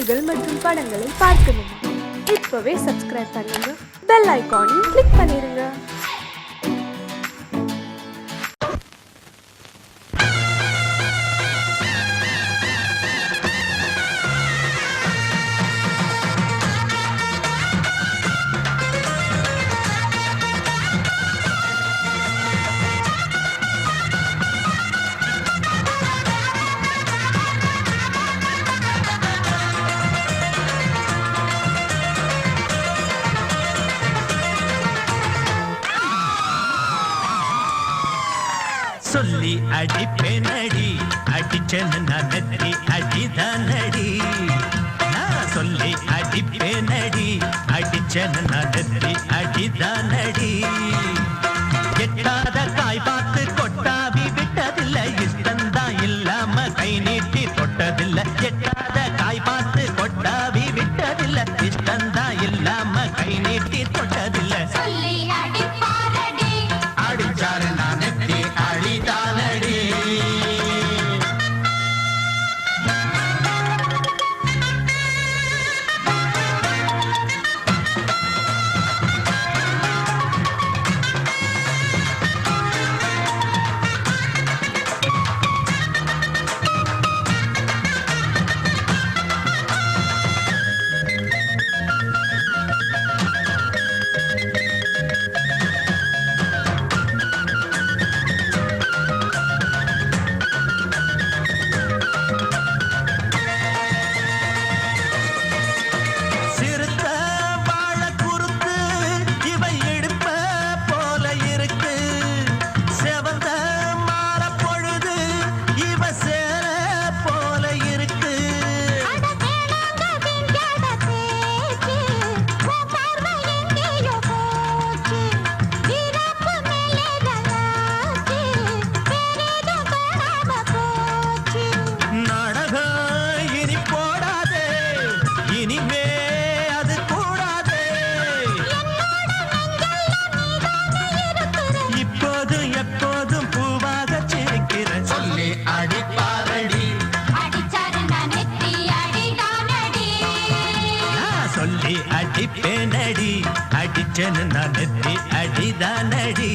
பாடல்கள் மற்றும் படங்களை பார்க்கணுமா? இப்பவே சப்ஸ்கிரைப் பண்ணுங்க, பெல் ஐகானையும் கிளிக் பண்ணிருங்க. சொல்லி அடிப்பேனடி, அடிச்சேன்னு நான் நெத்தி அடிதானடி. நான் சொல்லி அடிப்பேனடி, அடிச்சேன்னு நான் நெத்தி அடிதானடி. எட்டாத காய் பார்த்து கொட்டாவி விட்டதில்லை, இஷ்டந்தான் இல்லாம கை நீட்டி தொட்டதில்லை. எட்டாத காய் பார்த்து கொட்டாவி விட்டதில்லை, இஷ்டந்தான் இல்லாம கை நீட்டி தொட்டதில்லை. அடிச்சாரு நான் நெத்தி அடிதானடி. அடிப்பேனடி, அடிச்சேன்னு நான் நெத்தி அடிதானடி.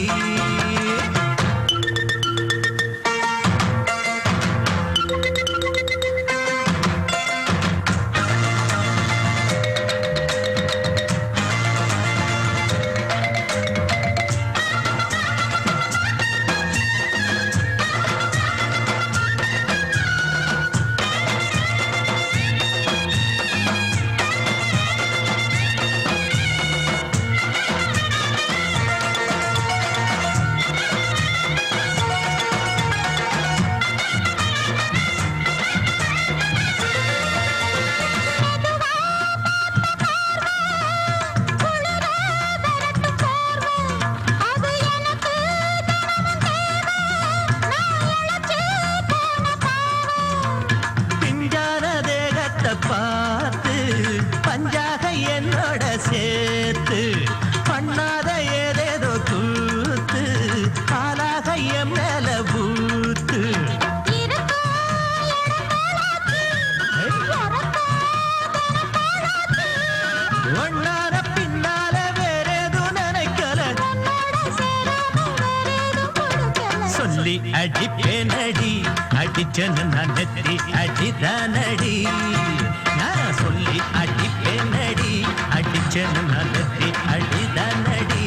பார்த்து பஞ்சாக என்னோட சேர்த்து பண்ணாத ஏதேதோ கூத்து ஆளாக என் மேல பூத்து. ஒன்னார பின்னால வேறேதும் நினைக்கல, சொல்லி அடிப்பேனடி, அடிச்சேன்னு நான் நெத்தி அடிதானடி. நான் சொல்லி அடிப்பேனடி, அடிச்சேன்னு நான் நெத்தி அடிதானடி.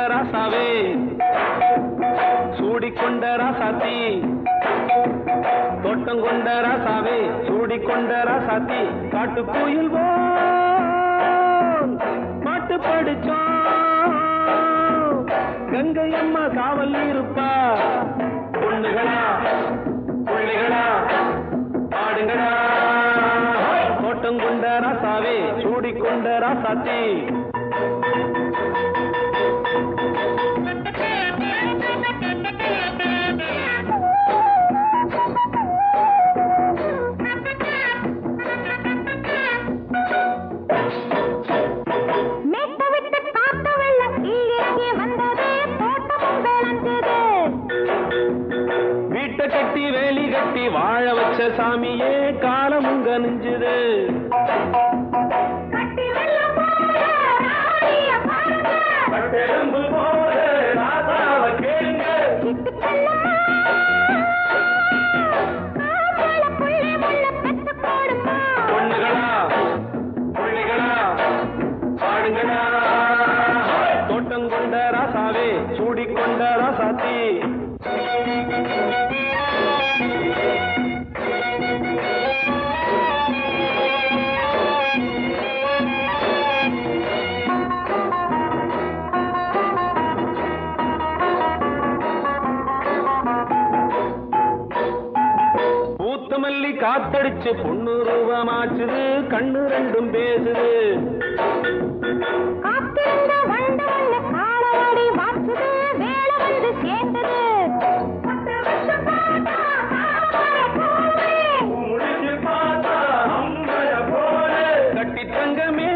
ராசாவே சூடிக்கொண்ட ராசாத்தி, தோட்டம் கொண்ட ராசாவே சூடிக்கொண்ட ராசாத்தி, காட்டு கோயில் பாட்டு படிச்சோம் கங்கை அம்மா காவல் இருப்பா. பொண்ணுகளா பிள்ளைகளா ஆடுங்களா, தோட்டம் கொண்ட ராசாவே சூடிக்கொண்ட ராசாத்தி. கட்டி வேலி கட்டி வாழ வச்ச சாமியே காலமும் கனிஞ்சுது. பொண்ணுகளா பிள்ளைகளா பாடுங்களா, தோட்டம் கொண்ட ராசாவே சூடிக்கொண்ட ராசாத்தி. மல்லி காத்தடிச்சு பொண்ணு ரூபமாச்சுது, கண்ணு ரெண்டும் பேசுது. கட்டி தங்கமே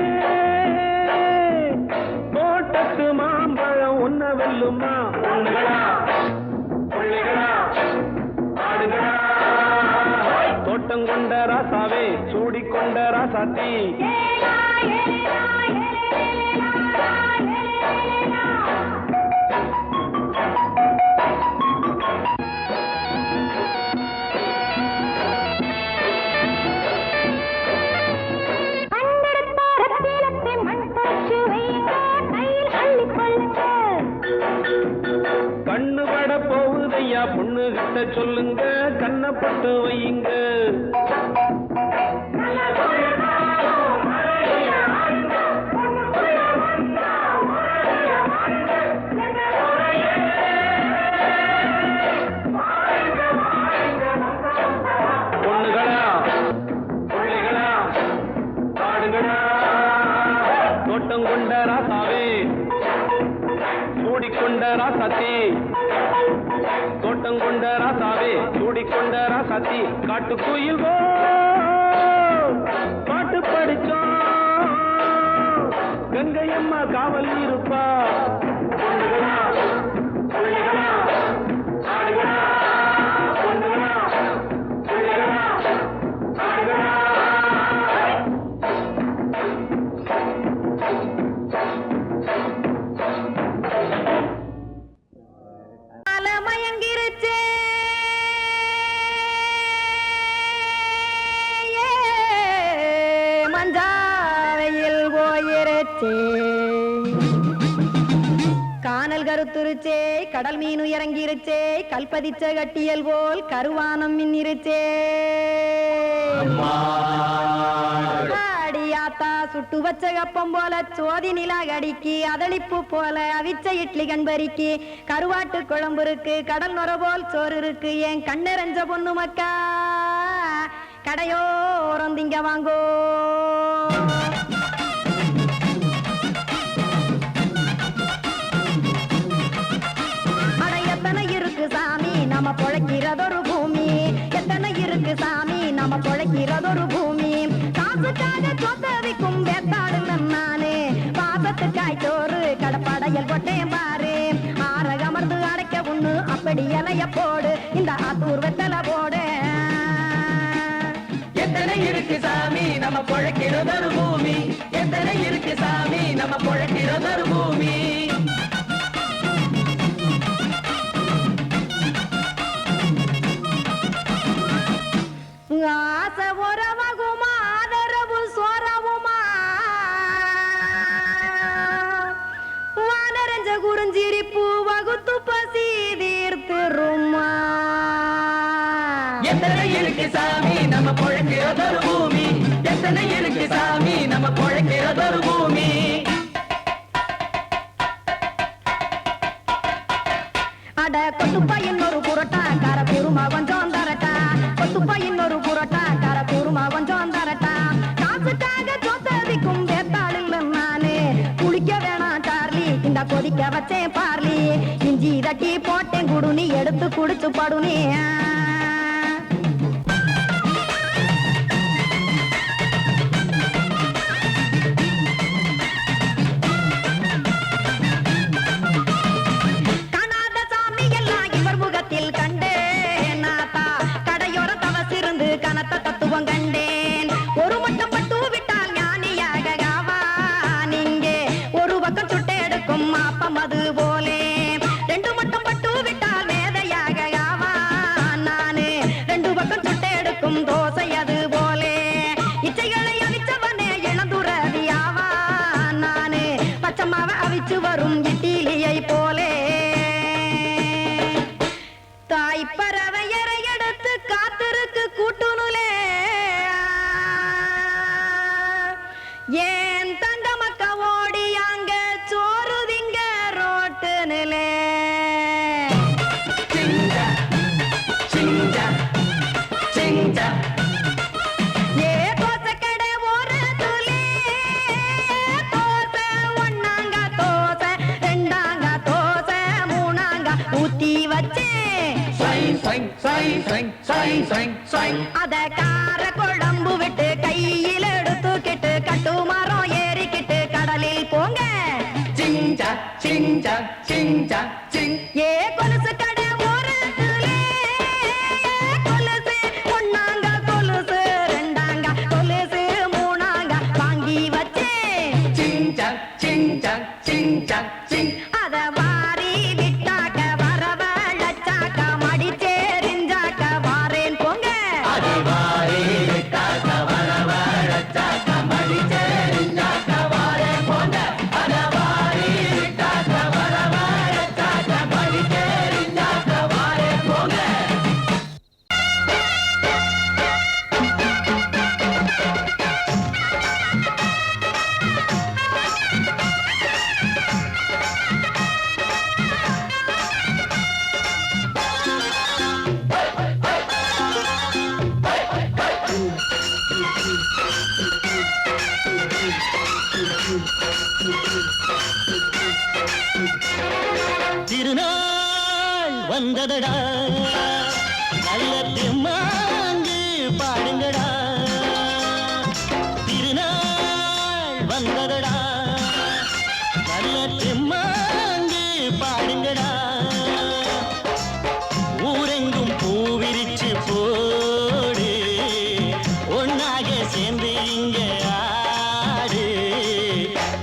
தோட்டத்து மாம்பழம் ஒன்ன வெல்லுமா. பொண்ணுகளா பிள்ளைகளா ஆடுகளா, தோட்டம் கொண்ட ராசாவே சூடிக்கொண்ட ராசாத்தி. கண்ணு பட போகுதையா பொண்ணு கிட்ட சொல்லுங்க, கண்ணப்பட்டு வையுங்க. பொண்ணுகளா பிள்ளைகளா பாடுங்களா, தோட்டம் கொண்ட ராசாவே சூடிக்கொண்ட ராசாத்தி. தோட்டம் கொண்ட ராசாவே சூடிக்கொண்ட ராசாத்தி. காட்டுக்குயில் பாட்டு படிச்சோம், கங்கை அம்மா காவல் இருப்பா. பொண்ணுகளா பிள்ளைகளா ஆடுகளா, பொண்ணுகளா பிள்ளைகளா ஆடுகளா. மயங்கிருச்சே மஞ்சாவையில் போயிருச்சே, கானல் கருத்துருச்சே கடல் மீன் இறங்கிருச்சே, கல்பதிச்ச கட்டியல் போல் கருவானம் மின்னிருச்சே. அடியாத்தா சுட்டு வச்ச கப்பம் போல சோதி நிலா கடிக்கு, அதளிப்பு போல அவிச்ச இட்லி கண்பறிக்கு, கருவாட்டு குழம்பு இருக்கு கடல் நொர போல் சோறு இருக்கு. என் கண்ணெரஞ்ச பொண்ணு மக்கா கடையோரம் திங்க வாங்கோ. அட எத்தனை இருக்கு சாமி நம்ம பொழைக்கிறதொரு பூமி, எத்தனை இருக்கு சாமி நம்ம பொழைக்கிறதொரு பூமி. காசுக்காக சொத்தவிக்கும் வேத்தாடு நானே, பாசத்துக்காய் சோறு கடப்படையல் போட்டேன் பாரு. ஆரகமர்ந்து அடைக்க ஒண்ணு அப்படி இலைய போடு, இந்த ஆத்தூர் வெத்தலை போடு. எத்தனை இருக்கு சாமி நம்ம பொழைக்கிறதொரு பூமி, எத்தனை இருக்கு சாமி நம்ம பொழைக்கிறதொரு பூமி. ஆசை உறவகுமா ஆதரவு சோரவுமா, வானரஞ்ச குறிஞ்சிரிப்பு வகுத்து பசி தீர்த்துருமா. எத்தனை இருக்கு சாமி நம்ம பொழைக்கிறதொரு பூமி, எத்தனை இருக்கு சாமி நம்ம பொழைக்கிறதொரு பூமி. அட கொத்துப்பா இன்னொரு புரோட்டா கார குருமா கொஞ்சம் தரட்டா கொத்துப்பா இன்னொரு புரோட்டா கார குருமா கொஞ்சம் தரட்டா காசுக்காக சொத்ததிக்கும் வேத்தாளில் நானு குளிக்க வேணாம் சார்லி இந்த கொதிக்க வச்சேன் பார்லி இஞ்சி தட்டி போட்டேன் குடுனி எடுத்து குடிச்சு படுனி வரும் இட்டிலியை போலே தாய் பறவையரை எடுத்து காத்திருக்கு கூட்டுனுலே ஏன் தங்க மக்க ஓடி அங்க சோறுதிங்க ரோட்டு நிலே அத கார குழம்பு விட்டு கையில் எடுத்துக்கிட்டு கட்டு மரம் ஏறிக்கிட்டு கடலில் போங்க ஏ கொலுசு கடை ஓரத்திலே கொலுசு ஒன்னாங்க கொலுசு ரெண்டாங்க கொலுசு மூணாங்க வாங்கி வச்சேன் அத வாரி விட்டாக்க வரவழைச்சாக்க மடிச்சேரிஞ்சாக்க வாரேன் போங்க திருநாள் வந்ததடா நல்ல திருமாங்கு பாடுங்கடா திருநாள் வந்ததடா நல்ல திருமாங்கு பாடுங்கடா ஊரெங்கும் பூவிரிச்சு போடு ஒன்னாக சேர்ந்து இங்க ஆடு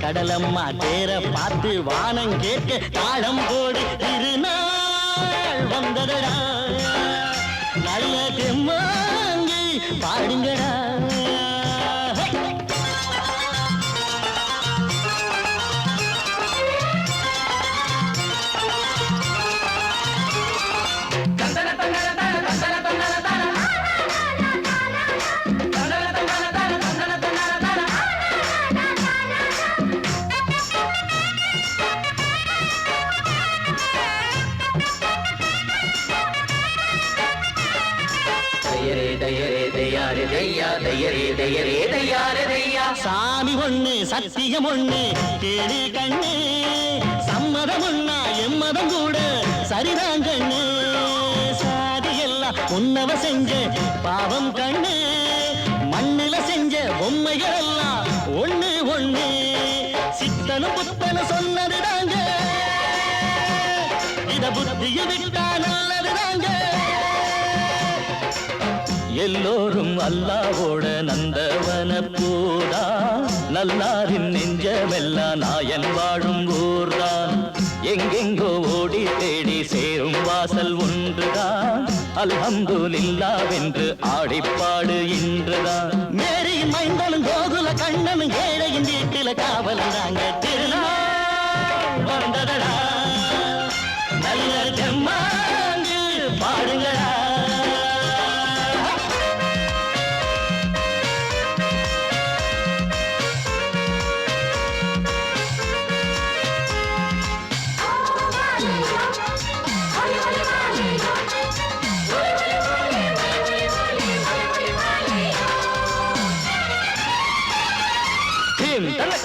கடலம்மா தேர பார்த்து வானம் கேட்க தாளம் போடு திருநாள் வந்ததடா நல்ல தெம்மாங்கி பாடுங்கடா சாமி ஒண்ணு சத்தியம் ஒண்ணு கேடு கண்ணு சம்மதம் ஒண்ணா எம்மதம் கூட சரிதான் கண்ணு சாதி எல்லாம் உன்னவ செஞ்ச பாவம் கண்ணு மண்ணில செஞ்ச பொம்மைகள் எல்லாம் ஒண்ணு ஒண்ணு சித்தனும் புத்தனும் சொன்னதுதாங்க இத புத்தியில் விட்டா நல்லதுதாங்க எல்லோரும் அல்லாவோட நந்தவன பூதா நல்லாரின் நெஞ்சமெல்லாம் நாயன் வாழும் ஊர்தான் எங்கெங்கோ ஓடி தேடி சேரும் வாசல் ஒன்றுதான் அல்ஹம்துலில்லாஹ்வென்று ஆடிப்பாடு இன்றுதான் மேரியின் மைந்தனும் கோகுல கண்ணனும் ஏழையின் வீட்டில காவலந்தாங்க திருநாள் வந்ததடா நல்ல தெம்மாங்கு பாடுங்களா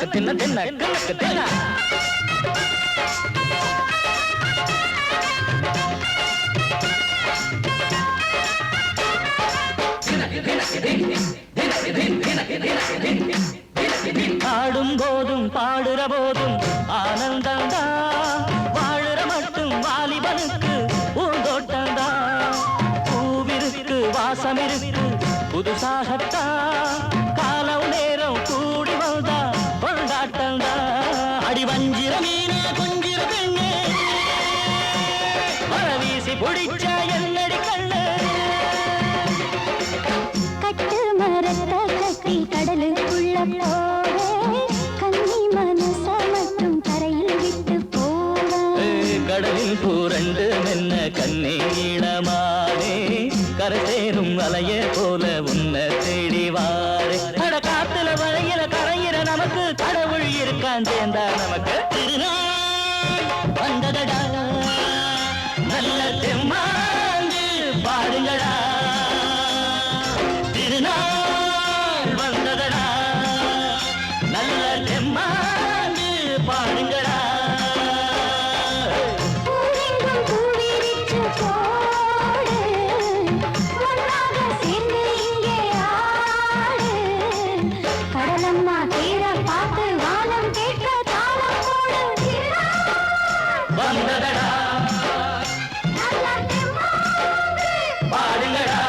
கண்ணக்கு தின்ன தின்ன கண்ணக்கு தின்ன ஆடும் போதும் பாடுற போதும் ஆனந்தந்தான் வாழுற மட்டும் வாலிபனுக்கு பூந்தோட்டந்தான் பூவிருக்கு வாசம் இருக்கு புதுசாகத்தான் காலம் நேரம் கூடி வந்தா கொண்டாட்டந்தான் அடி வஞ்சிர மீனே கொஞ்சிர பெண்ணே மரவீசி பிடிச்ச என்னடி கண்ணு கட்டு மரத்த கட்டி கடலுக்குள்ள போவே கன்னி மனச மட்டும் கரையில் விட்டு போவே கடலில் பூரண்டு மென்ன கண்ணீளமானே கரை சேரும் அலைய போல உன்னை தேடி வாரே அட காத்துல வளையில கரையிற நமக்கு கடவுள் இருக்கான் சேர்ந்தா நமக்கு திருநாள் வந்ததடா நல்ல தெம்மாங்கு பாடுங்கடா திருநாள் வந்ததடா நல்ல தெம்மாங்கு பாடுங்கடா பூவெங்கும் பூவிரிச்சு போடு ஒன்றாக சேர்ந்து இங்கே ஆடு கடலம்மா தீர பார்த்து வானம் கேட்க தாளம் போடு வந்ததடா நல்ல தெம்மாங்கு பாடுங்கடா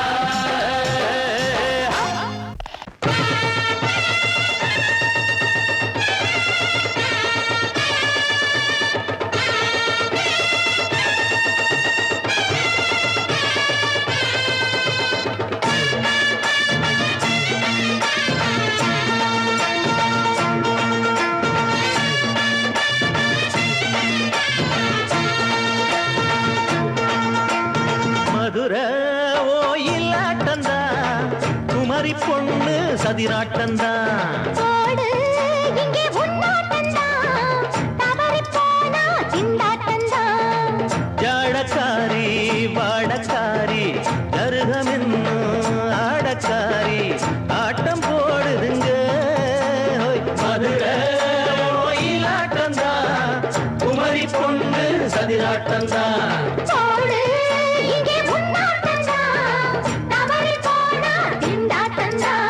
மதுரை ஓயிலாட்டந்தா குமரி பொண்ணு சதிராட்டந்தா போடு இங்கே உன்னாட்டந்தான் தவறி போனா திண்டாட்டந்தான் ஜாடக்காரி வாடக்காரி கருகமென்னு ஆடக்காரி ஆட்டம் போடுதுங்க ஹோய். மதுரை ஓயிலாட்டந்தா குமரி பொண்ணு சதிராட்டந்தா போடு இங்கே உன்னாட்டந்தான் தவறி போனா திண்டாட்டந்தான்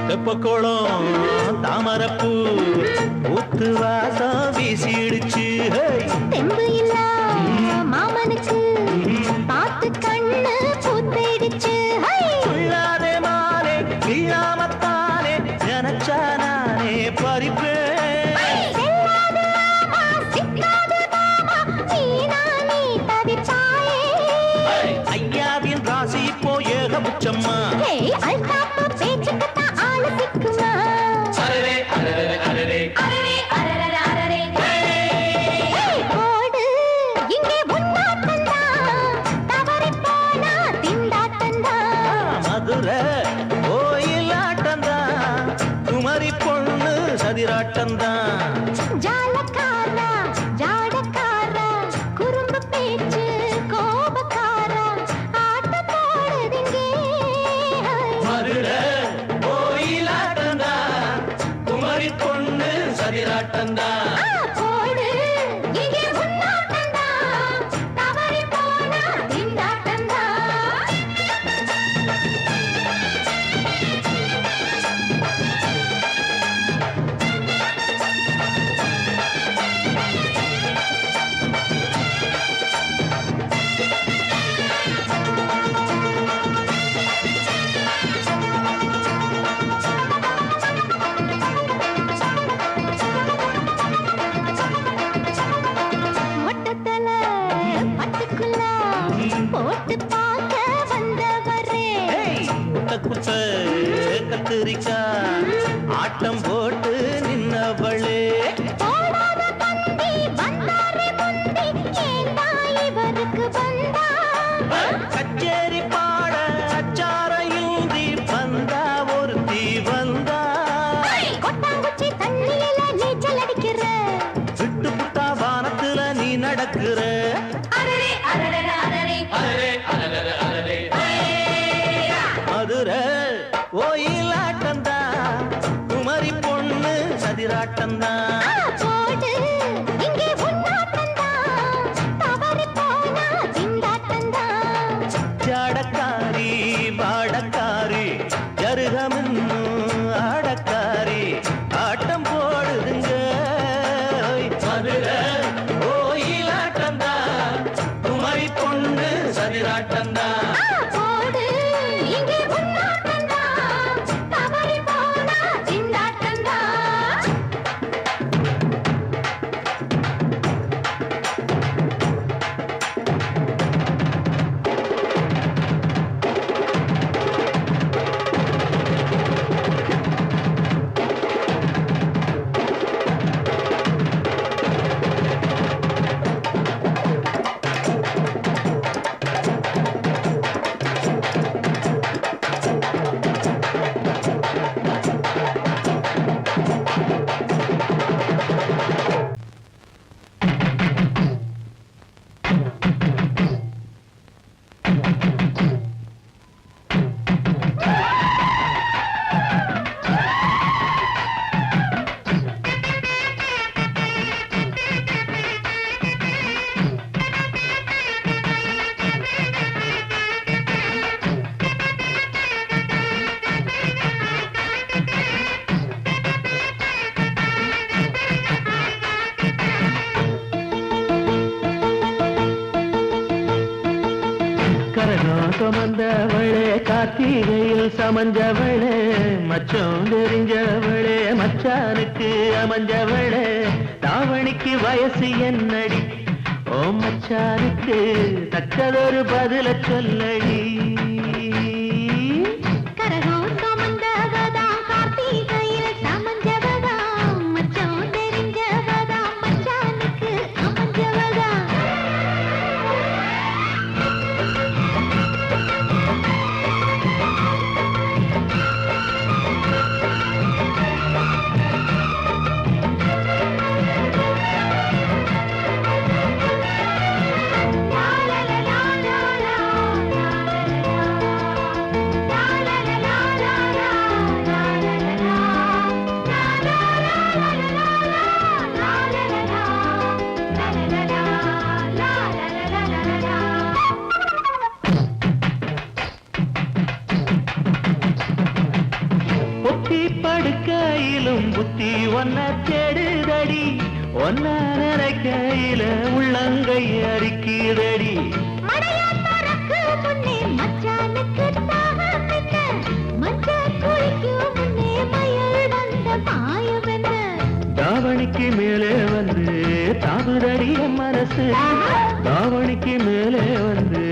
தெப்பக்குளம் தாமரப்பூ ஊத்து வாசம் வீசிடுச்சு ஹேய். தெம்பு இல்ல மாமனுக்கு பார்த்து கண்ணு பூத்திடுச்சு ஹை துள்ளாதே மானே இல்லாமத்தானே நினைச்சா நானே பறிப்பேன் செல்லாது மாமா சிக்காது மாமா நீனா நீ தவிப்பாயே ஐயாவின் ராசி இப்போ ஏகபுச்சம்மா ஹே அல்தாப்பு பேச்சுக்குத்தான் ஆளு சிக்குமா அரரே அரரே அரரே அரரே அரரே அரரே ஹே போடு இங்கே உன்னாட்டந்தான் தவறி போனா திண்டாட்டந்தான் மதுரை கோயிலாட்டந்தா குமரி பொண்ணு சதிராட்டந்தா ஜாலக்காரா ஜாடக்காரா குறும்பு பேச்சு கோபக்காரா ஆட்ட போடுதிங்கே மதுரை கோயிலாட்டந்தா குமரி பொண்ணு சதிராட்டந்தா போடு இங்கே உன்னாட்டந்தான் தவறி போனா திண்டாட்டந்தான் மொட்டத்தல பட்டுக்குள்ள போட்டு பார்க்க வந்தவரே குட்ட குட்ட கத்திரிக்கா ஆட்டம் போட்டு நின்னவளே போடாத தந்தி வந்தாரே முந்தி ஏன் சதிராட்டம்தான். போடு இங்கே உன்னாட்டம்தான் தவறி போனா திண்டாட்டம்தான் ஜாடக்காரி பாடக்காரி ஜருகமின்னு ஆடக்காரி ஆட்டம் போடுதுங்க மதுரை கோயிலாட்டம்தான் குமரி பொண்ணு சதிராட்டம்தான். போடு இங்கே உன்னாட்டம்தான் தவறி போனா திண்டாட்டம்தான் கரகம் சுமந்தவளே கார்த்திகையில் சமஞ்சவளே மச்சம் தெரிஞ்சவளே மச்சானுக்கு அமைஞ்சவளே தாவணிக்கு வயசு என்னடி ஓ மச்சானுக்கு தக்கதொரு பதில சொல்லடி. கரகம் சுமந்தவதா கார்த்திகையில் சமஞ்சவதா மச்சம் தெரிஞ்சவதா மச்சானுக்கு அமைஞ்சவதா பொத்தி படுக்கையிலும் புத்தி ஒன்ன தேடுதடி ஒன்ன நினைக்கையில உள்ளங்கை அரிக்குதடி. மடையா தரக்கு முன்னே மச்சானுக்கு தாகம் என்ன மச்சான் குளிக்கும் முன்னே மயில் வந்த பாயம் என்ன தாவணிக்கு மேலே வந்து தாவுதடிய மனசு தாவணிக்கு மேலே வந்து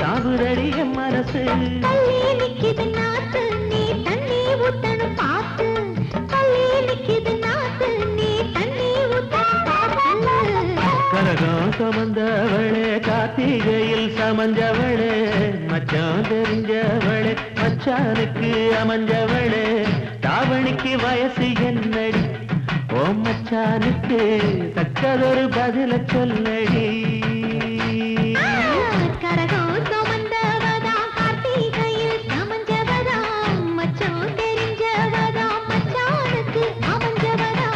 தாவுதடிய மனசு. கல்லி நிக்குது நாத்து நீ தண்ணி ஊத்தணும் பார்த்து கல்லி நிக்குது நாத்து நீ தண்ணி ஊத்தணும் பார்த்து கரகம் சுமந்தவளே கார்த்திகையில் சமஞ்சவளே மச்சான் தெரிஞ்சவளே மச்சானுக்கு அமைஞ்சவளே தாவணிக்கு வயசு என்னடி ஓ மச்சானுக்கு தக்கதொரு பதில சொல்லடி. கரகம் சுமந்தவதா கார்த்திகையில் சமஞ்சவதா மச்சம் தெரிஞ்சவதா மச்சானுக்கு அமைஞ்சவதா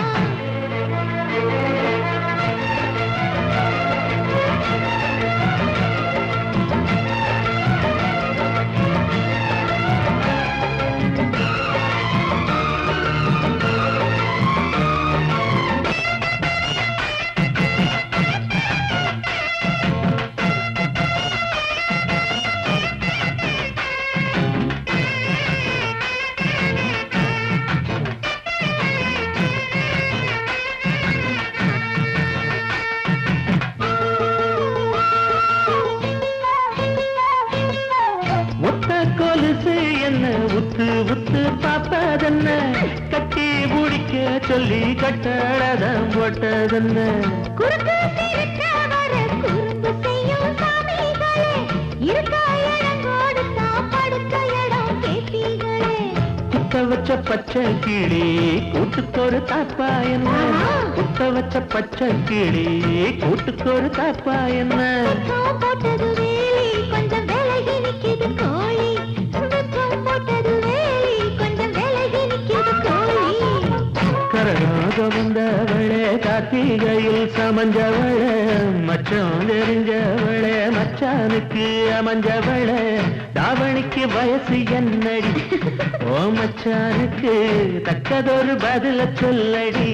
கொலுசு என்ன உத்து உத்து பாப்பதென்ன கட்டி முடிக்க சொல்லி கட்டழதம் போட்டதென்ன. குறுக்கு சிரிக்க வர குறும்பு செய்யும் சாமிகளே இருக்க இடம் கொடுத்தா படுக்க இடம் கேட்டீங்களே குத்த வச்ச பச்சை கிளி கூட்டுக்கொரு தாப்பா என்ன குத்த வச்ச பச்சை கிளி கூட்டுக்கொரு தாப்பா என்ன. போட்டது வேலி கொஞ்சம் விலகி நிக்குது கோழி போட்டது வேலி கொஞ்சம் விலகி நிக்குது கோழி கரகாக கார்த்திகையில் சமஞ்சவள மச்சம் தெரிஞ்சவளே மச்சானுக்கு அமைஞ்சவள தாவணிக்கு வயசு என்னடி ஓ மச்சானுக்கு தக்கதொரு பதில சொல்லடி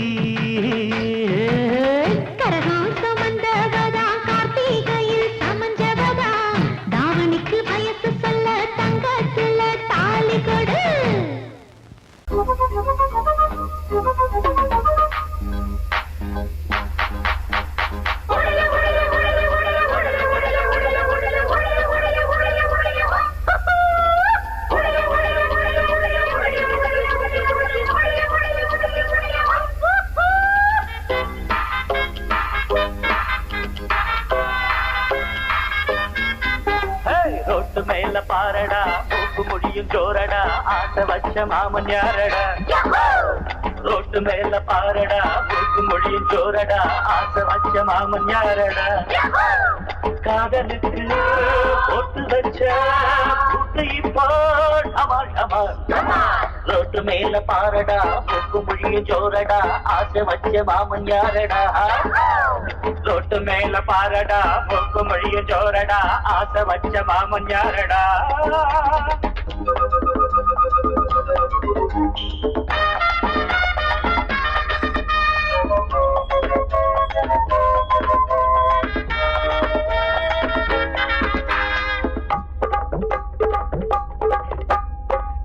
கரகம் சுமந்தவதா கார்த்திகையில் சமஞ்சவதா தாவணிக்கு வயசு சொல்ல தங்கத்துல தாலி கொடு ரோட்டு மேல பாரடா மூக்கு முடியும் ஜோரடா ஆட்ட வச்ச மாமன் யாரடா ரோட்டு மேல பாரடா மூக்கு முடியும் ஜோரடா ஆட்ட வச்ச மாமன் யாரடா காதலுக்கு போட்டு வச்ச புட்டை போல் டமால் டமால் ரோட்டு மேல பாரடா மூக்கு முடியும் ஜோரடா ஆசை வச்ச மாமன் யாரடா ரோட்டு மேல பாரடா மூக்கு முடியும் ஜோரடா ஆசை வச்ச மாமன் யாரடா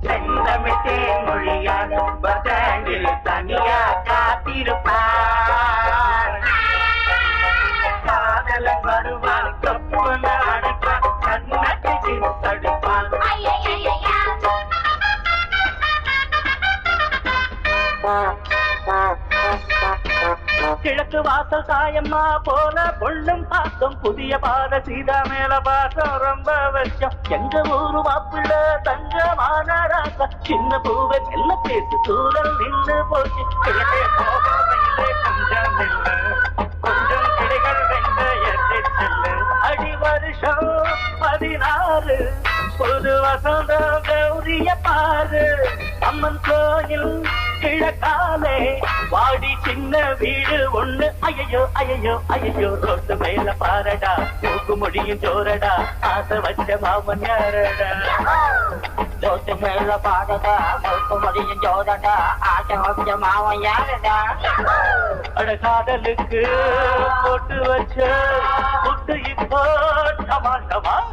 செந்தமிட்டேன் மொழியான் பதாங்கில் தனியா காத்திருப்பார் காதலன் வருவான் கப்புன அடைப்பான் கண்ணத்தை தடுப்பான் கிழக்கு வாசல் சாயம்மா போல பொண்ணும் பாசம் புதிய பாத சீதா மேல பாசம் ரொம்ப வச்சம் எங்க ஊரு மாப்பிள்ள தங்கமான ராசா சின்ன பூவை மெல்ல பேசு தூரல் நின்று போச்சு கிழக்கே போகவில்லை கொஞ்சம் இல்லை கொஞ்சம் கிளைகள் வெங்க எட்டு செல்லு அடி வருஷம் 16 புது வசந்தம் கௌரிய பாரு அம்மன் கோயில் கிழக்காலே வாடி சின்ன வீடு ஒண்ணு ஐயோ ஐயோ ஐயோ ரோட்டு மேல பாரடா மூக்கு முடியும் ஜோரடா ஆசை வச்ச மாமன் யாரடா ரோட்டு மேல பாரடா மூக்கு முடியும் ஜோரடா ஆசை வச்ச மாமன் யாரடா அட காதலுக்கு போட்டு வச்ச புட்டு இப்போ டமால் டமால்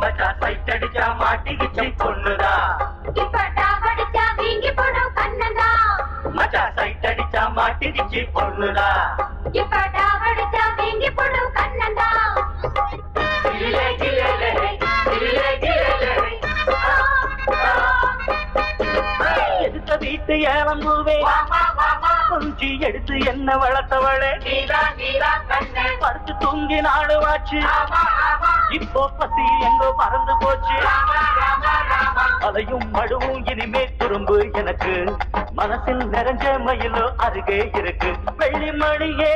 மச்சா சைட்டடிச்சா மாட்டிக்கிச்சு பொண்ணுதா மச்சா சைட்டடிச்சா மாட்டிக்கிச்சு பொண்ணுதா எடுத்த வீட்டு ஏலம்பூவே கொஞ்சி எடுத்து என்ன வளர்த்தவளே படுத்து தூங்கி நாடுவாச்சு இப்போ பசி எங்கோ பறந்து போச்சு அதையும் மடுவும் இனிமே துரும்பு எனக்கு மனசில் நிறைஞ்ச மயிலோ அருகே இருக்கு வெள்ளி மணியே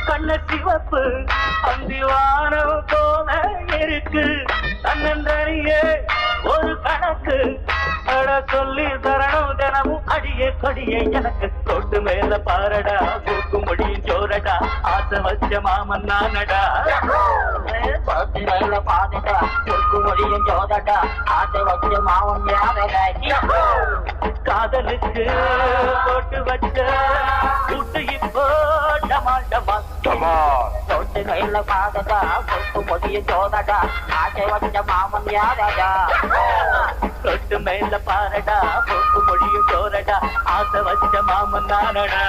கண்ண சிவப்பு அந்திவானம் போல இருக்கு தன்னந்தனியே ஒரு கணக்கு அட சொல்லி தரணும் தினமும் அடியே கொடியே எனக்கு தொட்டு மேல பாரடா மூக்கு முடியும் ஜோரடா ஆசை வச்ச மாமன் நானடா தொட்டு மேல பாரடா மூக்கு முடியும் ஜோரடா ஆசை வச்ச மாமன் யாரடா காதலுக்கு போட்டு வச்ச கூட்டு இப்போ டமால் டமால் தொட்டு மேல பாரடா மூக்கு முடியும் ஜோரடா ஆசை வச்ச மாமன் யாரடா தொட்டு மேல பாரடா மூக்கு முடியும் ஜோரடா ஆசை வச்ச மாமன் நானடா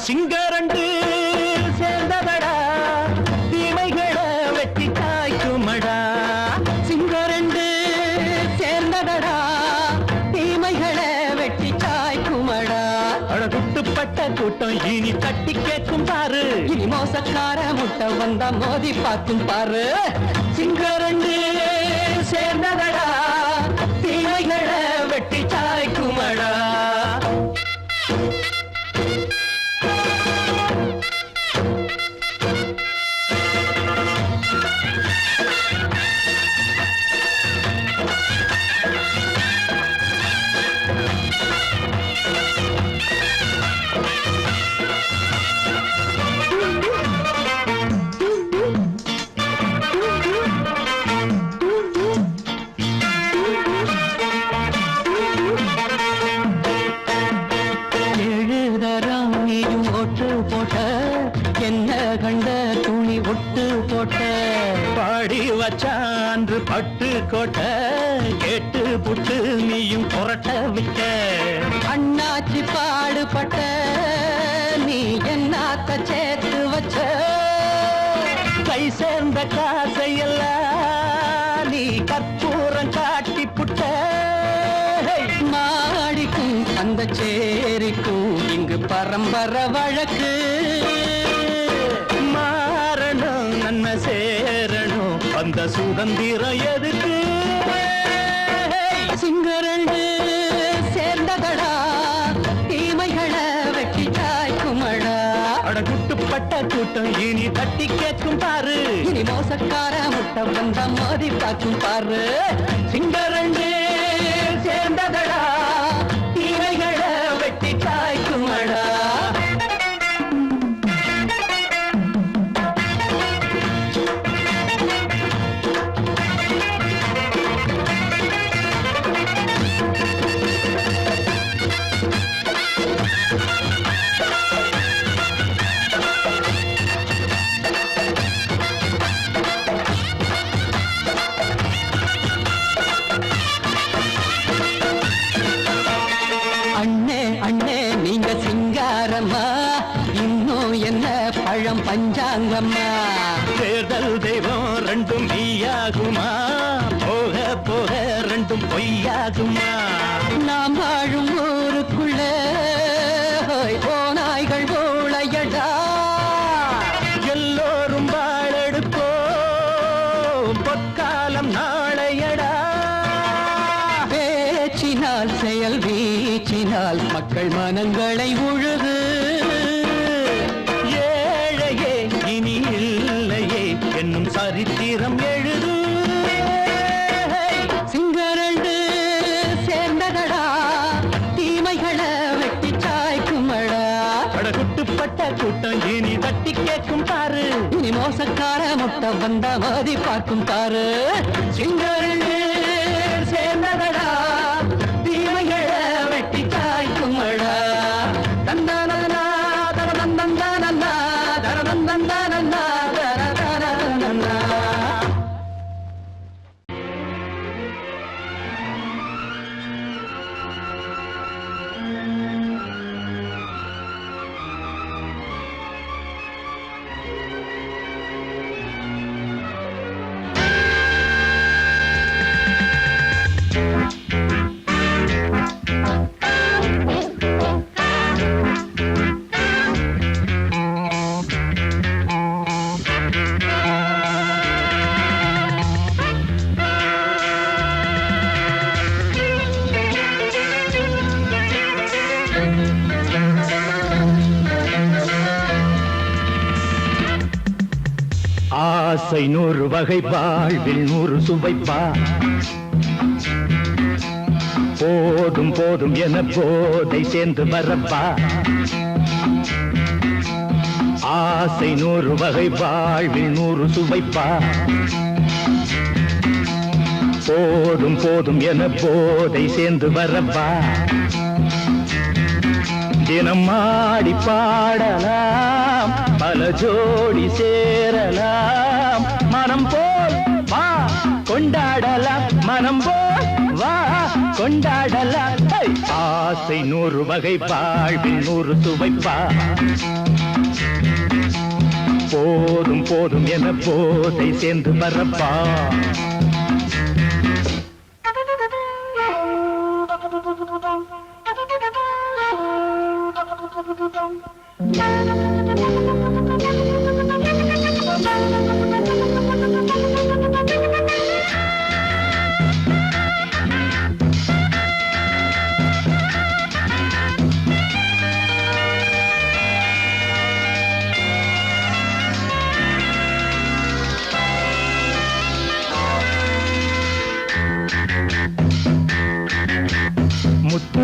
சிங்கரண்டு சேர்ந்ததடா தீமைகளை வெட்டி காய்க்குமடா சிங்கரண்டு சேர்ந்ததடா மோசக்கார முட்டை வந்தா மோதி பார்க்கும் பாரு சிங்கரண்டு சேர்ந்ததடா தீமைகளை வெட்டி சாய்க்குமடா வச்சான்று பட்டு கோட்டை கேட்டு புட்டு நீயும் புரட்ட விட்ட அண்ணாச்சி பாடுபட்ட நீ என்னாத்த சேர்த்து வச்ச கை சேர்ந்த காசையெல்லாம் நீ கற்பூரம் காட்டி புட்ட மாடிக்கும் அந்த சேரிக்கும் இங்கு பரம்பரை வழக்கு மாறணும் நன்மை சேரணும் அந்த சுதந்திரம் எதுக்கு சிங்கரண்டு சேர்ந்ததடா தீமைகளை வெட்டி சாய்க்குமடா அட குட்டுப்பட்ட கூட்டம் இனி தட்டி கேட்கும் பாரு இனி மோசக்கார முட்டை வந்த மோதி பார்க்கும் பாரு சிங்கரண்டு சேர்ந்ததடா தீமைகளை வெட்டி சாய்க்குமடா பஞ்சாங்கம்மா தேர்தல் தெய்வம் ரெண்டும் மெய்யாகுமா போக போக ரெண்டும் பொய்யாகுமா நாம் வாழும் ஊருக்குள்ள போனாய்கள் போளையடா எல்லோரும் வாழெடுப்போ பொற்காலம் நாளையடா பேச்சினால் செயல் வீச்சினால் மக்கள் மனங்களை உழுது என்னும் சரித்திரம் எழுது சிங்கரண்டு சேர்ந்ததடா தீமைகளை வெட்டி சாய்க்குமடா குட்டுப்பட்ட கூட்டம் இனி தட்டி கேட்கும் பாரு இனி மோசக்கார முட்டை வந்த மோதி பார்க்கும் பாரு சிங்கரண்டு சேர்ந்ததடா தீமைகளை வெட்டி சாய்க்குமடா தந்தானா தரதந்தந்தானா தரதந்தந்தானா ஆசை 100 வகை வாழ்வில் 100 சுவைப்பா போதும் போதும் என போதை சேர்ந்து வரப்பா ஆசை 100 வகை வாழ்வில் 100 சுவைப்பா போதும் போதும் என போதை சேர்ந்து வரப்பா தினம் ஆடி பாடலாம் பல ஜோடி சேரலாம் மனம் போல் வா கொண்டாடலாம் மனம் போல் வா கொண்டாடலாம் ஆசை 100 வகை வாழ்வில் 100 சுவைப்பா போதும் போதும் என போதை சேர்ந்து வரப்பா Thank you.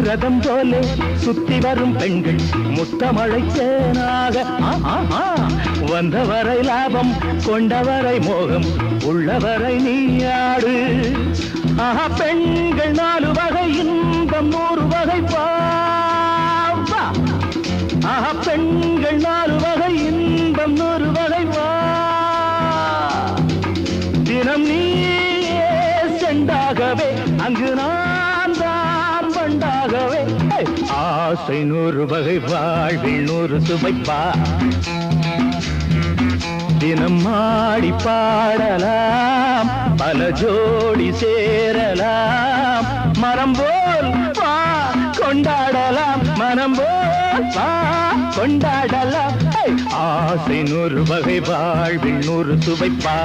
ரதம் போலே சுத்தி வரும் பெண்கள் முத்தமழை தேனாக வந்தவரை லாபம் கொண்டவரை மோகம் உள்ளவரை நீயாடு ஆஹா பெண்கள் 4 வகை இன்பம் 100 வகை வா ஆஹா பெண்கள் 4 வகை இன்பம் 100 வகை வா தினம் நீயே செண்டாகவே அங்கு நான் தான் வண்டாகவே ஆசை 100 வகை வாழ்வில் 100 சுவைப்பா தினம் ஆடி பாடலாம் பல ஜோடி சேரலாம் மரம் போல் வா கொண்டாடலாம் மனம் போல் வா கொண்டாடலாம் ஆசை 100 வகை வாழ்வில் 100 சுவைப்பா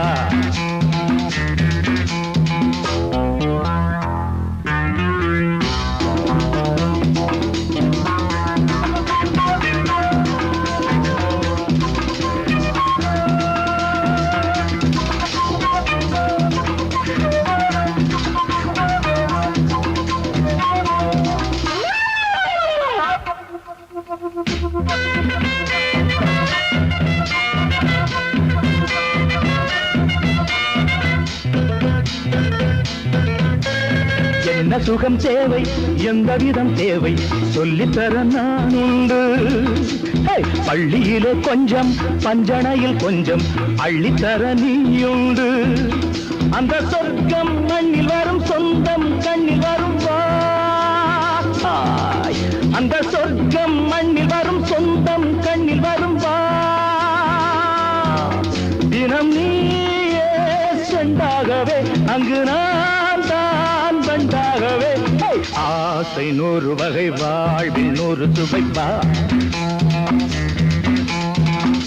என்ன சுகம் தேவை எந்த விதம் தேவை சொல்லித்தர நான் உண்டு பள்ளியிலே கொஞ்சம் பஞ்சனையில் கொஞ்சம் அள்ளித்தர நீயுண்டு அந்த சொர்க்கம் மண்ணில் வரும் சொந்தம் கண்ணில் வரும் வாய் அந்த சொர்க்கம் மண்ணில் வரும் சொந்தம் கண்ணில் வரும் வா தினம் நீயே செண்டாகவே அங்கு நான் தான் வண்டாகவே ஆசை 100 வகை வாழ்வில் 100 சுவைப்பா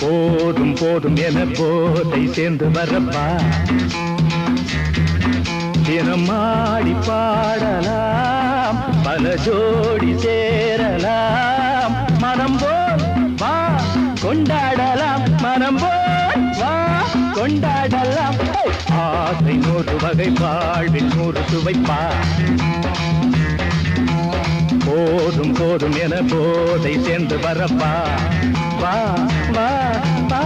போதும் போதும் என போதை சேர்ந்து வரப்பா தினம் ஆடி பாடலாம் பல ஜோடி சேரலாம் மனம் போல் வா கொண்டாடலாம் மனம் போல் வா கொண்டாடலாம் ஆசை 100 வகை வாழ்வில் 100 சுவைப்பா போதும் போதும் என போதை சேர்ந்து வரப்பா வா வா வா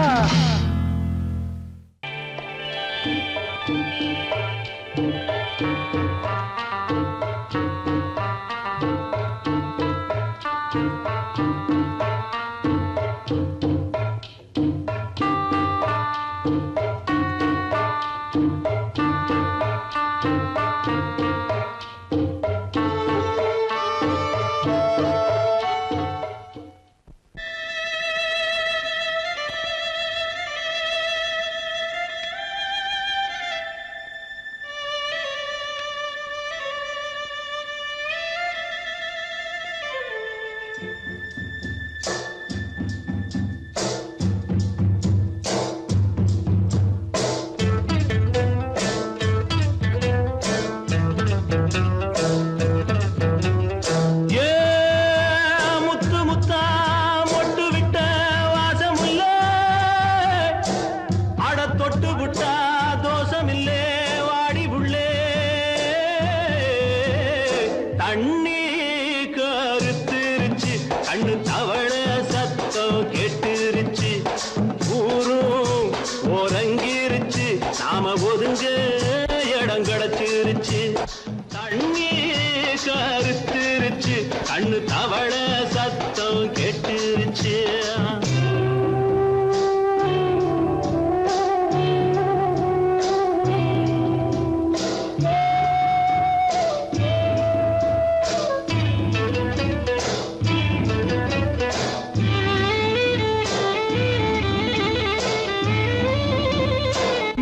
கண்ணு தவள சத்தம் கேட்டுருச்சு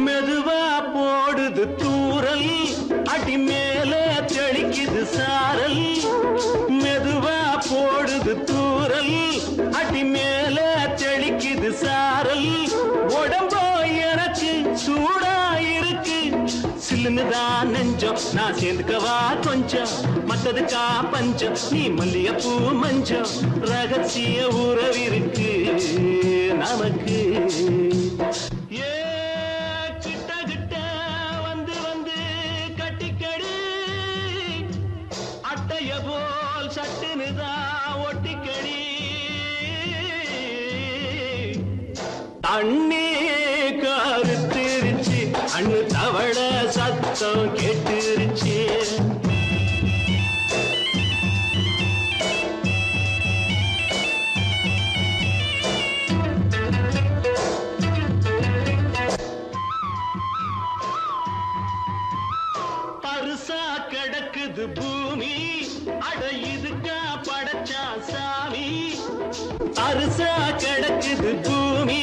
மெதுவா போடுது தூரல் அடி மேல தெளிக்குது சாரல் மெதுவா போடுது தூரல் அடி மேல தெளிக்குது சாரல் உடம்போ எனக்கு சூடா இருக்கு சில்லுன்னுதான் நெஞ்சம் நான் சேர்ந்துக்கவா கொஞ்சம் மத்ததுக்கா பஞ்சம் நீ மல்லிகைப்பூ மஞ்சம் ரகசிய உறவிருக்கு நமக்கு ஏ கிட்ட கிட்ட வந்து வந்து கட்டிக்கடி அட்டைய போல் சட்டு அண்ணே கருத்திருச்சு அண்ணு தவள சத்தம் கேட்டுருச்சு பருசா கிடக்குது பூமி அட இதுக்கா படைச்சா சாமி அரிசா கிடக்குது பூமி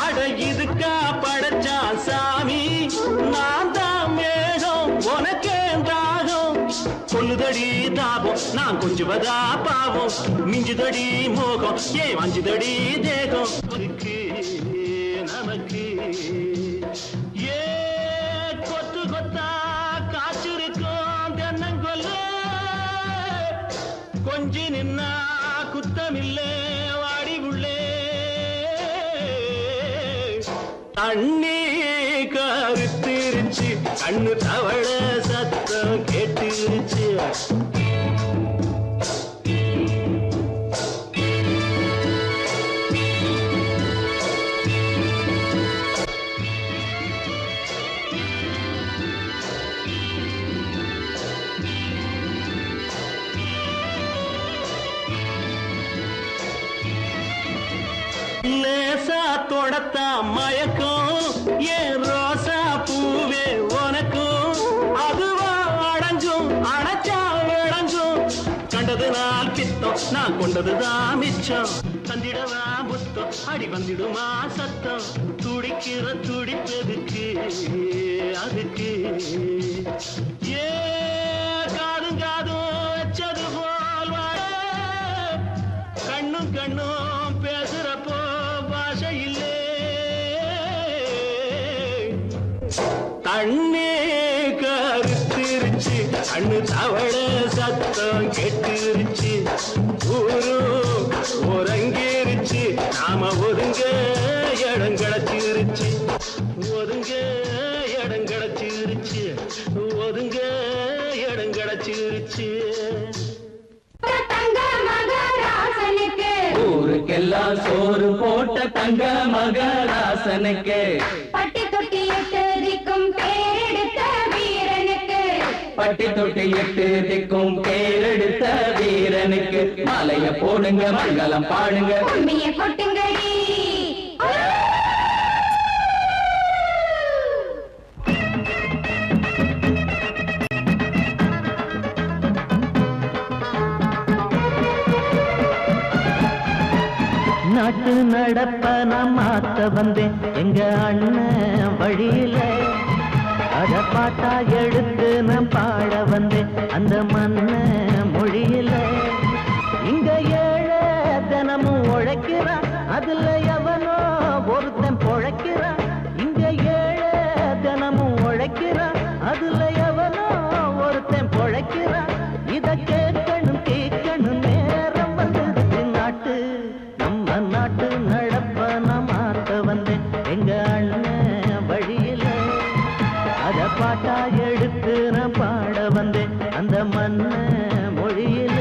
அட இதுக்கா படைச்சா சாமி நான் தான் மேகம் உனக்கே தாகம் கொல்லுதடி தாபம் நான் கொஞ்சுவதா பாவம் மிஞ்சுதடி மோகம் ஏன் வஞ்சுதடி தேகம் நமக்கு ஏ கொத்து கொத்தா காய்ச்சிருக்கோம் தென்னங்கொல்ல கொஞ்சி நின்னா குத்தமில்லே வாடி உள்ளே தண்ணி கருத்திருச்சு கண்ணு தவள சத்தம் கேட்டுருச்சு லேசா தொடத்தா மயக்கம் ஏன் ரோசா பூவே உனக்கும் அதுவா அடைஞ்சும் அடைச்சா விளங்கும் கண்டது நாள் பித்தம் நான் கொண்டதுதான் மிச்சம் தந்திடவா புத்தம் அடி வந்திடுமா சத்தம் துடிக்கிற துடிப்பதுக்கு அதுக்கு ஏ காதும் காதும் வச்சது போல் வாழ கண்ணும் கண்ணும் பேசுறப்போ பாஷை இல்லே தண்ணே கருத்திருச்சு கண்ணு தவள சத்தம் கெட்டுருச்சு ஊரு உறங்கிருச்சு நாம ஒதுங்க இடம் கிடைச்சிருச்சு ஒதுங்க இடம் கிடைச்சிருச்சு ஒதுங்க இடம் கிடைச்சிருச்சு ஊருக்கெல்லாம் சோறு போட்ட தங்க மகராசனுக்கு பட்டி தொட்டி எட்டு திக்கும் பேரெடுத்த வீரனுக்கு பட்டி தொட்டி எட்டு திக்கும் பேரெடுத்த வீரனுக்கு மாலைய போடுங்க மங்களம் பாடுங்க உண்மைய கொட்டுங்கடி நாட்டு நடப்ப நான் மாத்த வந்தேன் எங்க அண்ணன் வழியில அத பாட்டா எடுத்து நான் பாட வந்தேன் அந்த மண்ண மொழியில இங்க ஏழை தினமும் உழைக்கிறான் அதுல எவனோ ஒருத்தன் பொழைக்கிறான் இங்க ஏழை தினமும் உழைக்கிறான் அதுல எவனோ ஒருத்தன் பொழைக்கிறான் இத கேட்கணும் கேட்கணும் நேரம் வந்துடுச்சு நாட்டு நாட்டு நடப்ப நான் மாத்த வந்தேன் எங்க அண்ணன் வழியில அத பாட்டா எடுத்து நான் பாட வந்தேன் அந்த மண்ண மொழியில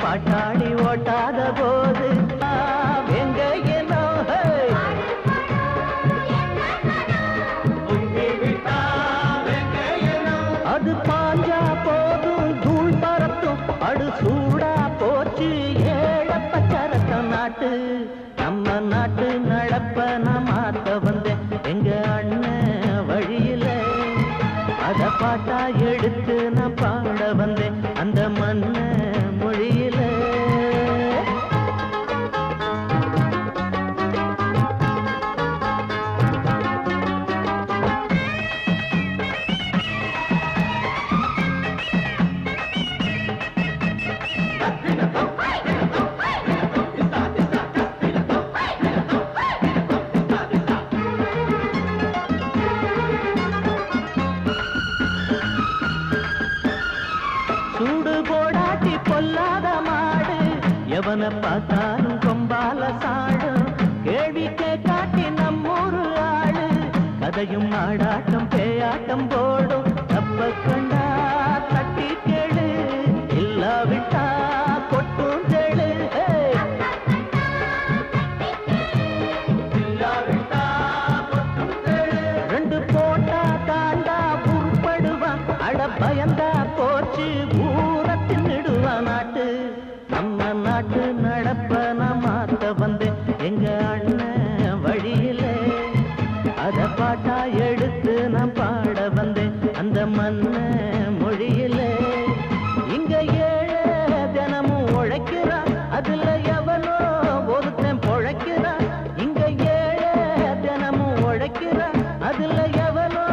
பாட்டாடி ஓட்டாத போது எங்க அது பாஞ்சா போதும் தூள் பறத்தும் அடு சூடா போச்சு ஏழப்பச்சரக்கம் நாட்டு நம்ம நாட்டு நடப்ப நான் மாத்த வந்தேன் எங்க அண்ணன் வழியில அத பாட்டா எடுத்து நான் பாட வந்தேன் அந்த மண்ண மொழியில எவனை பார்த்தாலும் கொம்பால சாடும் கேள்விக்கே காட்டி நம்மூரு ஆளு கதையும் ஆடாட்டம் பேயாட்டம் போடும் தப்ப கண்டா தட்டி கேளு இல்லாவிட்டா கொட்டும் கேளு ரெண்டு போட்டா தாண்டா உருப்படுவான் அட பயந்தா போச்சு ஊர தின்னுடுவா நாட்டு நம்ம நாட்டு நடப்ப நான் மாத்த வந்தேன் எங்க அண்ணன் வழியில அத பாட்டா எடுத்து நான் பாட வந்தேன் அந்த மண்ண மொழியில இங்க ஏழை தினமும் உழைக்கிறான் அதுல எவனோ ஒருத்தன் பொழைக்கிறான் இங்க ஏழை தினமும் உழைக்கிறான் அதுல எவனோ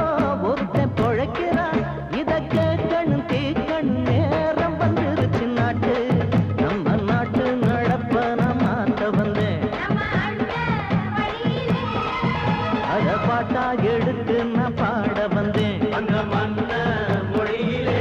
ஒருத்தன் பொழைக்கிறான் இத கேட்கணும் தீக்கணும் நேரம் வந்துருச்சு நாட்டு நம்ம நாட்டு நடப்ப நான் மாத்த வந்தேன் அத பாட்டா எடுத்து நான் பாட வந்தேன் அந்த மண்ண மொழியிலே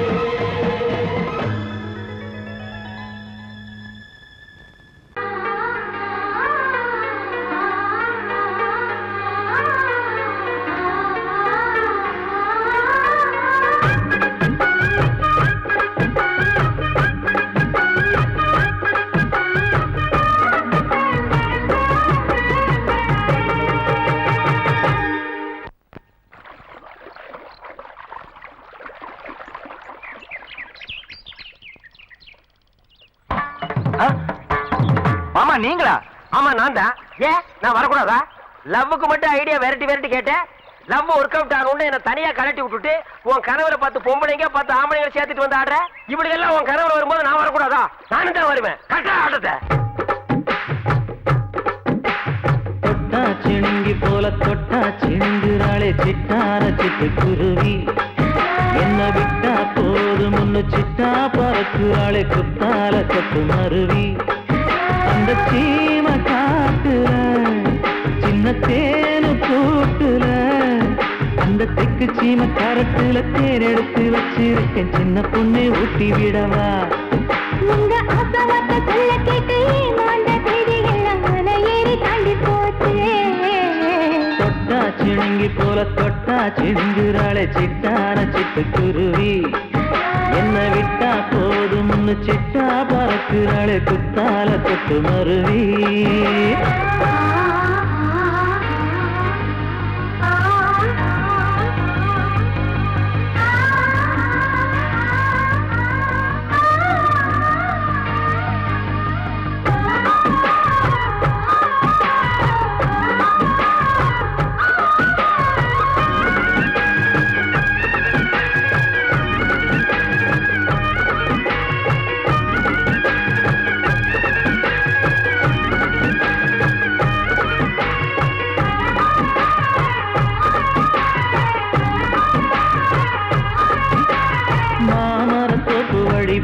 மாமா நீங்களா? ஆமா நான் தான். ஏன் நான் வரக்கூடாதா? லவ்வுக்கு மட்டும் ஐடியா வெரைட்டி கேட்டேன். லவ் ஒர்க் அவுட் ஆகணும்னு என்ன தனியா கலட்டி விட்டுட்டு உன் கனவுல 10 பொம்பளைங்க 10 ஆம்பளைங்க சேர்த்துட்டு வந்து ஆடுற. இப்படி எல்லாம் உன் கனவுல வரும்போது நான் வரக்கூடாதா? நானும் தான் வருவேன். கரெக்டா ஆடுறத தொட்டா சிணுங்கி போல தொட்டா சிணுங்குறாளே சிட்டார சிட்டுக்குருவி என்ன விட்டா போதும் முன்னு சிட்டா பறக்குறாளே குத்தால கொத்து மருவி அந்த சீம காட்டுல சின்ன தேனு கூட்டுல அந்த தெக்கு சீம கரட்டுல தேர் எடுத்து வச்சிருக்கேன் சின்ன பொண்ணு ஊட்டி விடவா உங்க ஆசவாத்த சொல்ல கேட்டு ஏமாந்த தேதி எல்லாம் மன ஏறி தாண்டி போச்சு தொட்டா சிணுங்கி போல தொட்டா சிணுங்குறாளே சிட்டார சிட்டுக்குருவி என்ன விட்டா போதும்னு சிட்டா பறக்குறாளே குத்தால கொத்து மருவி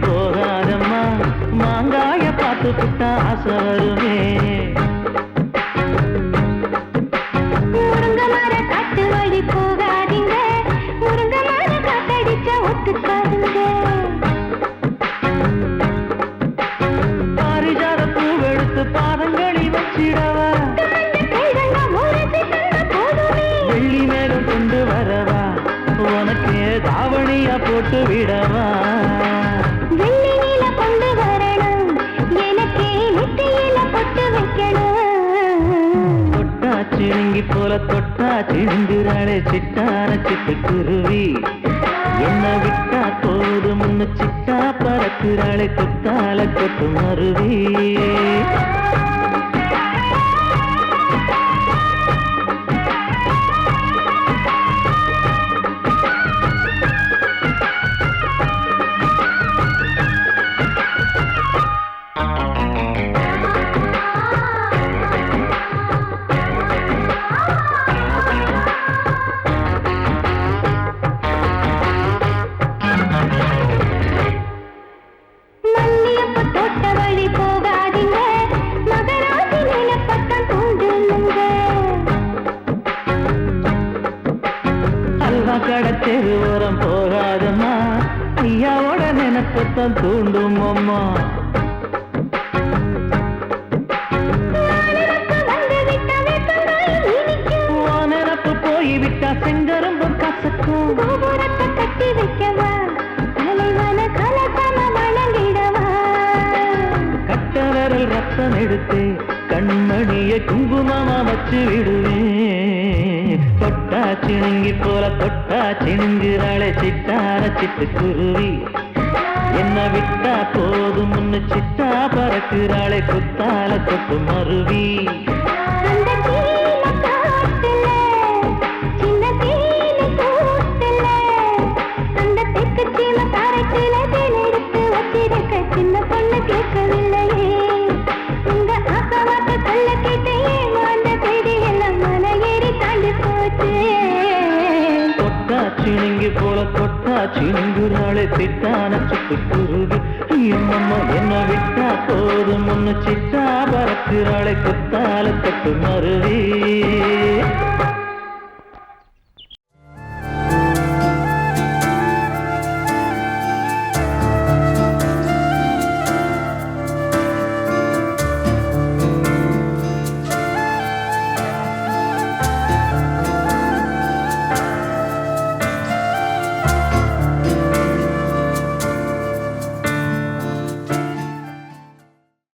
போகாதம்மா மாங்காய பார்த்து புட்டா ஆசை வருமே முருங்க மர காட்டு வழி போகாதீங்க முருங்க மர காத்தடிச்ச ஒத்துக்காதுங்க பாரிஜாத பூவெடுத்து பாதங்களி வச்சிடவா வெள்ளி மேலும் கொண்டு வரவா உனக்கு தாவணியா போட்டு விடவா வெள்ளி நீல கொண்டு வரணும் எனக்கு நெத்தியில பொட்டு வைக்கணும் தொட்டா சிணுங்கி போல தொட்டா சிணுங்குறாளே சிட்டார சிட்டுக்குருவி என்ன விட்டா போதும்னு சிட்டா பறக்குறாளே குத்தால கொத்து மருவி கடத்தெரு ஓரம் போகாதம்மா ஐயாவோட நினைப்பத்தான் தூண்டும் அம்மா கண்மணிய குங்குமமா வச்சு விடுவேன். தொட்டா சிணுங்கி போல தொட்டா சிணுங்குறாளே சிட்டார சிட்டுக்குருவி. என்ன விட்டா போதும் முன்னு சிட்டா பறக்குறாளே குத்தால தொட்டு மருவி. அந்த கீழ காட்டுல சின்ன தேனி கூட்டுல அந்த தெற்கு சீம காரைக்குல தேன் எடுத்து வச்சிருக்க சின்ன பொண்ணு கேட்கவில்லையே. உங்க ஆசை வார்த்தை சொல்ல கேட்டு ஏமாந்த தேடி எல்லாம் மலை ஏறி தாண்டி போச்சு. தொட்டா சிணுங்கி போல தொட்டா சிணுங்குறாளே சிட்டான சிட்டுக்குருவி. எம்மம்மா என்ன விட்டா போதும் முன்னு சிட்டா பறக்குறாளே குத்தால தொட்டு மருவி.